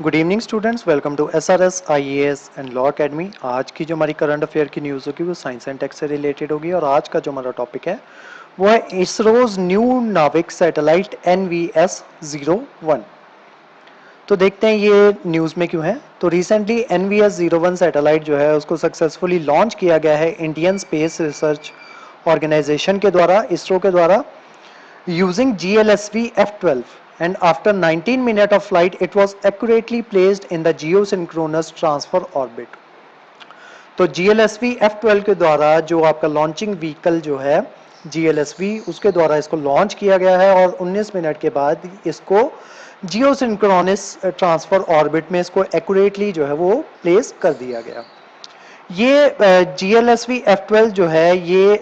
Good evening students, welcome to SRS IAS and law academy. आज की जो हमारी करंट अफेयर की न्यूज़ होगी वो साइंस एंड टेक से रिलेटेड होगी और आज का जो हमारा टॉपिक है वो है इसरोज न्यू नाविक सैटेलाइट NVS-01। तो देखते हैं ये न्यूज़ में क्यों है। तो रिसेंटली NVS-01 सैटेलाइट जो है उसको सक्सेसफुली लॉन्च किया गया है इंडियन स्पेस रिसर्च ऑर्गेनाइजेशन के द्वारा, इसरो के द्वारा, using GLSV F12, and after 19 minutes of flight it was accurately placed in the geosynchronous transfer orbit। तो GLSV F12 के द्वारा जो आपका लॉन्चिंग व्हीकल जो है GLSV, उसके द्वारा इसको लॉन्च किया गया है और 19 मिनट के बाद इसको जियोसिंक्रोनस ट्रांसफर ऑर्बिट में इसको एक्यूरेटली जो है वो प्लेस कर दिया गया। ये GLSV F12 जो है ये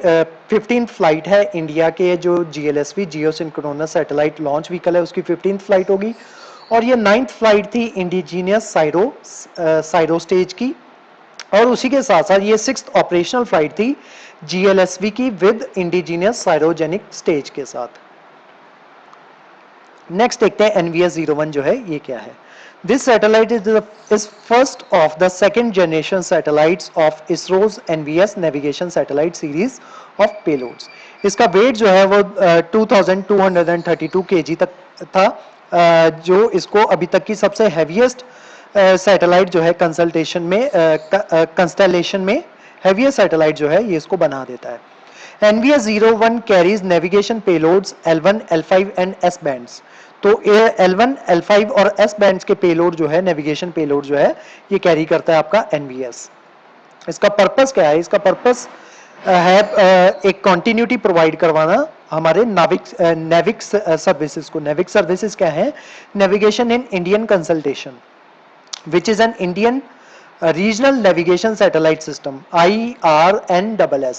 15th फ्लाइट है इंडिया के। जो GLSV जियो सिंक्रोनस सैटेलाइट लॉन्च व्हीकल है उसकी 15th फ्लाइट होगी और ये 9th फ्लाइट थी इंडिजीनियस साइरो स्टेज की, और उसी के साथ साथ ये 6th ऑपरेशनल फ्लाइट थी GLSV की विद इंडिजीनियस साइरोजेनिक स्टेज के साथ। नेक्स्ट देखते हैं NVS-01 जो है ये क्या है। This satellite is first of the second generation satellites of ISRO's NVS navigation satellite series of payloads। इसका वेट जो है वो 2232 kg तक था, जो इसको अभी तक की सबसे हैवीएस्ट सैटेलाइट जो है कंस्टेलेशन में हैवीएस्ट सैटेलाइट जो है ये इसको बना देता है। NVS-01 carries navigation payloads L1, L5 and S bands। तो L1, L5 और S बैंड्स के पेलोड जो है, नेविगेशन पेलोड जो है ये कैरी करता है आपका NVS। इसका पर्पस क्या है? इसका पर्पस है एक कंटिन्यूटी प्रोवाइड करवाना हमारे नेविक सर्विसेज को। नेविक सर्विसेज क्या है? Navigation in Indian constellation which is an Indian regional navigation satellite system IRNSS,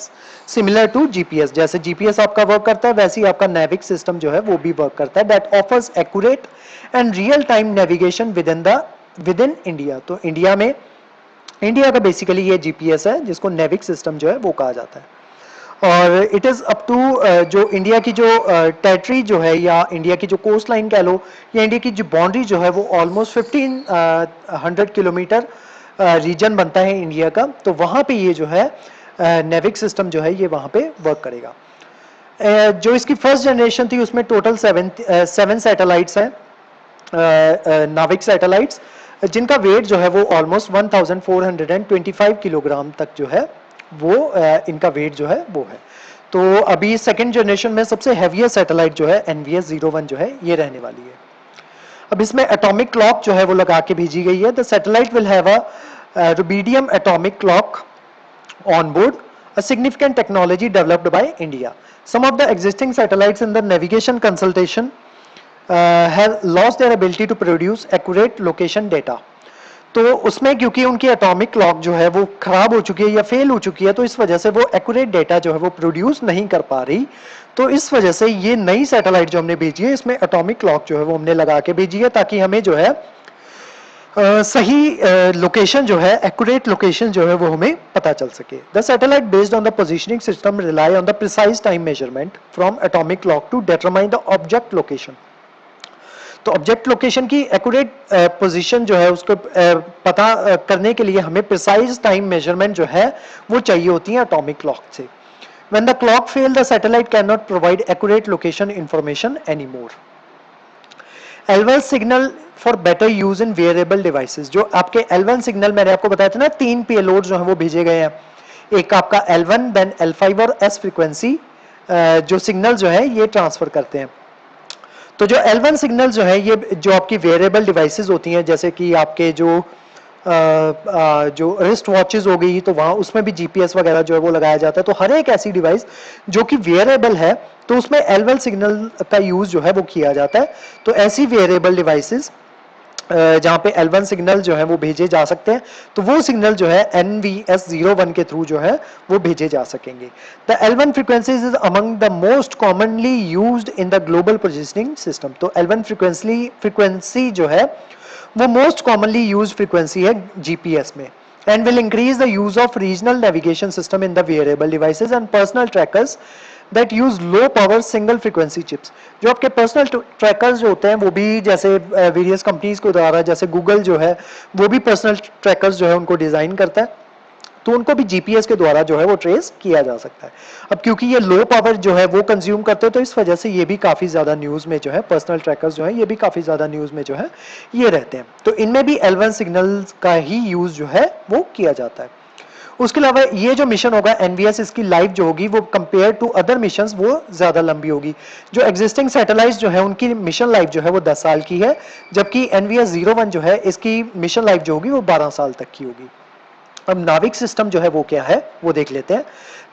similar to GPS. जैसे जीपीएस आपका वर्क करता है वैसे ही आपका नेविक सिस्टम जो है वो भी वर्क करता है। That offers accurate and real time navigation with in India. तो इंडिया में, इंडिया का बेसिकली ये जीपीएस है जिसको नेविक सिस्टम जो है वो कहा जाता है। और इट इज अप टू जो इंडिया की जो टेरिटरी जो है या इंडिया की जो कोस्ट लाइन कह लो या इंडिया की जो बाउंड्री जो है वो ऑलमोस्ट 1500 किलोमीटर रीजन बनता है इंडिया का। तो वहां पे ये जो है नेविक सिस्टम जो है ये वहां पे वर्क करेगा। जो इसकी फर्स्ट जनरेशन थी उसमें टोटल 7 सैटेलाइट्स हैं, नाविक सैटेलाइट्स, जिनका वेट जो है वो ऑलमोस्ट 1425 किलोग्राम तक जो है वो इनका वेट जो है वो है। तो अभी सेकेंड जनरेशन में सबसे हैवीएस्ट सैटेलाइट जो है NVS-01 जो है ये रहने वाली है। अब इसमें एटॉमिक क्लॉक जो है वो लगा के भेजी गई है। The satellite will have a rubidium atomic clock on board, a significant technology developed by India. Some of the existing satellites in the navigation constellation have lost their ability to produce accurate location data। तो उसमें क्योंकि उनकी atomic clock जो है वो खराब हो चुकी है या फेल हो चुकी है, तो इस वजह से वो एक्यूरेट डेटा जो है वो प्रोड्यूस नहीं कर पा रही। तो इस वजह से ये नई सैटेलाइट जो हमने भेजी है इसमें एटॉमिक क्लॉक जो है वो हमने लगा के भेजी है ताकि हमें जो है सही लोकेशन जो है, एक्यूरेट लोकेशन जो है वो हमें पता चल सके। The satellite based on the positioning system rely on the precise time measurement from atomic clock to determine the object location. तो ऑब्जेक्ट लोकेशन की एक्यूरेट पोजीशन जो है उसको पता करने के लिए हमें प्रिसाइज टाइम मेजरमेंट जो है वो चाहिए होती है एटॉमिक क्लॉक से। When the clock fail, the satellite cannot provide accurate location information anymore। L1 signal for better use in wearable devices. जो आपके L1 सिग्नल मैंने आपको बताया था ना, 3 पेलोड जो है वो भेजे गए हैं। एक आपका L1, देन L5 और S फ्रीक्वेंसी जो सिग्नल जो है ये ट्रांसफर करते हैं। तो जो L1 सिग्नल जो है ये जो आपकी वेयरेबल डिवाइसेस होती हैं, जैसे कि आपके जो रिस्ट वॉचेस हो गई, तो वहां उसमें भी जीपीएस वगैरह जो है वो लगाया जाता है। तो हर एक ऐसी डिवाइस जो कि वेयरेबल है तो उसमें L1 सिग्नल का यूज जो है वो किया जाता है। तो ऐसी वेयरेबल डिवाइसेस जहां पे L1 सिग्नल जो है वो भेजे जा सकते हैं, तो वो सिग्नल जो है NVS-01 के थ्रू जो है वो भेजे जा सकेंगे। The L1 frequencies is among the most commonly used in the global positioning system. तो L1 फ्रीक्वेंसी जो है वो मोस्ट कॉमनली यूज फ्रीक्वेंसी है जीपीएस में, and will increase the use of regional navigation system in the wearable devices and personal trackers that use low power single frequency chips. जो आपके personal trackers जो होते हैं वो भी जैसे वेरियस कंपनीज के द्वारा, जैसे गूगल जो है वो भी पर्सनल ट्रैकर्स जो है उनको डिजाइन करता है, तो उनको भी जीपीएस के द्वारा जो है वो ट्रेस किया जा सकता है। अब क्योंकि ये लो पावर जो है वो कंज्यूम करते हैं, तो इस वजह से ये भी काफी ज्यादा न्यूज में जो है, पर्सनल ट्रैकर्स जो है ये भी काफी ज्यादा न्यूज में जो है ये रहते हैं। तो इनमें भी L1 सिग्नल्स का ही यूज जो है वो किया जाता है। उसके अलावा ये जो मिशन होगा एनवीएस, इसकी लाइफ जो होगी वो कंपेयर टू अदर मिशंस वो ज्यादा लंबी होगी। जो एग्जिस्टिंग सैटेलाइट्स जो है उनकी मिशन लाइफ जो है वो 10 साल की है, जबकि एनवीएस 01 जो है इसकी मिशन लाइफ जो होगी वो 12 साल तक की होगी। अब नाविक सिस्टम जो है वो क्या है वो देख लेते हैं।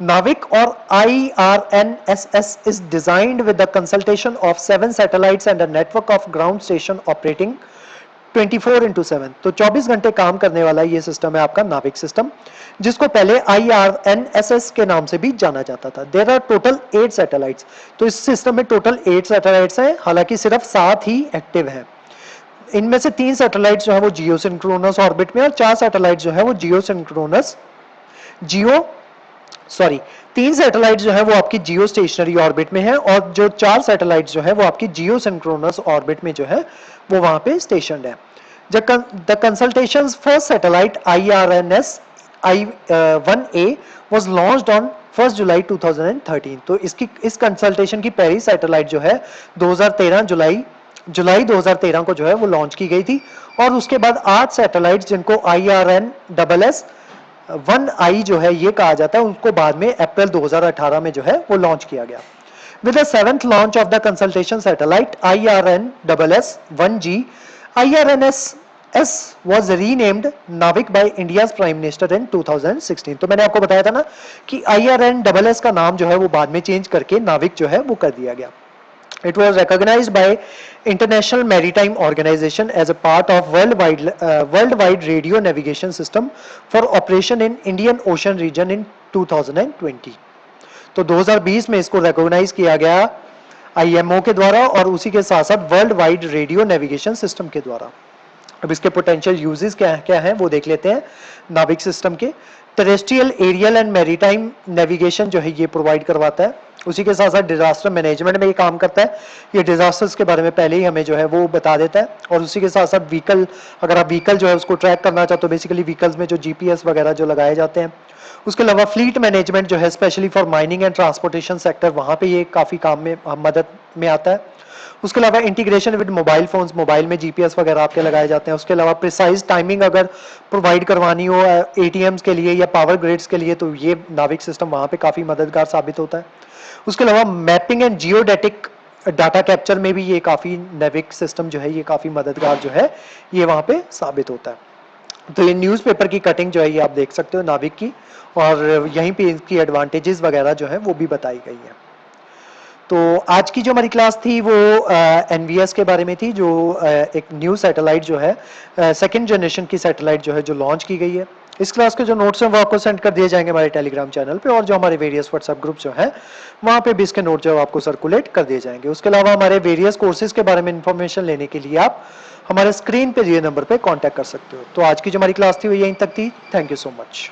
नाविक और IRNSS is designed with the consultation of 7 satellites and a network of ground station operating 24/7। तो 24 घंटे काम करने वाला ये सिस्टम है आपका नाविक सिस्टम, जिसको पहले IRNSS के नाम से भी जाना जाता था। There are total 8 satellites. तो इस सिस्टम में टोटल 8 सैटेलाइट्स हैं, हालांकि सिर्फ 7 ही एक्टिव हैं। इनमें से 3 सैटेलाइट्स जो है वो जियो सिंक्रोनस ऑर्बिट में, और 4 सैटेलाइट्स जो है वो तीन सैटेलाइट्स जो है वो आपकी जियो स्टेशनरी ऑर्बिट में है, और जो 4 सैटेलाइट्स जो है वो आपकी जियो सिंक्रोनस ऑर्बिट में जो है वो वहां पे स्टेशनड है। The consultations first satellite IRNS I1A was launched on 1 जुलाई 2013। तो इस कंसल्टेशन की पहली सैटेलाइट जो है 2013 जुलाई 2013 को जो है वो लॉन्च की गई थी, और उसके बाद 8 सैटेलाइट्स जिनको IRNSS 1I जो है ये कहा जाता है, उनको बाद में अप्रैल 2018 में जो है वो लॉन्च किया गया। With the 7th launch of the consultation satellite IRNSS 1G, IRNSS was renamed Navik by India's Prime Minister in 2016। तो मैंने आपको बताया था ना कि IRNSS का नाम जो है वो बाद में चेंज करके नाविक जो है वो कर दिया गया। It was recognized by International Maritime Organization as a part of worldwide radio navigation system for operation in Indian Ocean region in 2020। तो 2020 में इसको रिकॉग्नाइज किया गया IMO के द्वारा, और उसी के साथ साथ world wide radio navigation system के द्वारा। अब इसके पोटेंशियल यूजेस क्या हैं वो देख लेते हैं नाविक सिस्टम के। Terrestrial, aerial and maritime navigation जो है ये प्रोवाइड करवाता है। उसी के साथ साथ डिजास्टर मैनेजमेंट में ये काम करता है। ये डिजास्टर्स के बारे में पहले ही हमें जो है वो बता देता है। और उसी के साथ साथ व्हीकल, अगर आप व्हीकल जो है उसको ट्रैक करना चाहते हो, बेसिकली व्हीकल्स में जो GPS वगैरह जो लगाए जाते हैं। उसके अलावा फ्लीट मैनेजमेंट जो है specially for mining and transportation sector, वहां पे ये काफी काम में मदद में आता है। उसके अलावा integration with mobile phones, mobile में GPS वगैरह आपके लगाए जाते हैं। उसके अलावा प्रिसाइज टाइमिंग अगर प्रोवाइड करवानी हो ATMs के लिए या पावर ग्रिड्स के लिए, तो ये नाविक सिस्टम वहां पे काफी मददगार साबित होता है। उसके अलावा mapping and geodetic data capture में भी ये काफी नाविक सिस्टम जो है ये काफी मददगार जो है ये वहां पे साबित होता है। तो ये न्यूज़पेपर की कटिंग जो है ये आप देख सकते हो नाविक की, और यहीं पे इसकी एडवांटेजेस वगैरह जो है वो भी बताई गई है। तो आज की जो हमारी क्लास थी वो एनवीएस के बारे में थी, जो एक न्यू सैटेलाइट जो है सेकंड जनरेशन की सैटेलाइट जो है जो लॉन्च की गई है। इस क्लास के जो नोट्स हैं वो आपको सेंड कर दिए जाएंगे हमारे टेलीग्राम चैनल पे, और जो हमारे वेरियस व्हाट्सएप ग्रुप जो है वहाँ पे भी इसके नोट जो है आपको सर्कुलेट कर दिए जाएंगे। उसके अलावा हमारे वेरियस कोर्सेज के बारे में इंफॉर्मेशन लेने के लिए आप हमारे स्क्रीन पे दिए नंबर पे कांटेक्ट कर सकते हो। तो आज की जो हमारी क्लास थी वो यहीं तक थी। Thank you so much.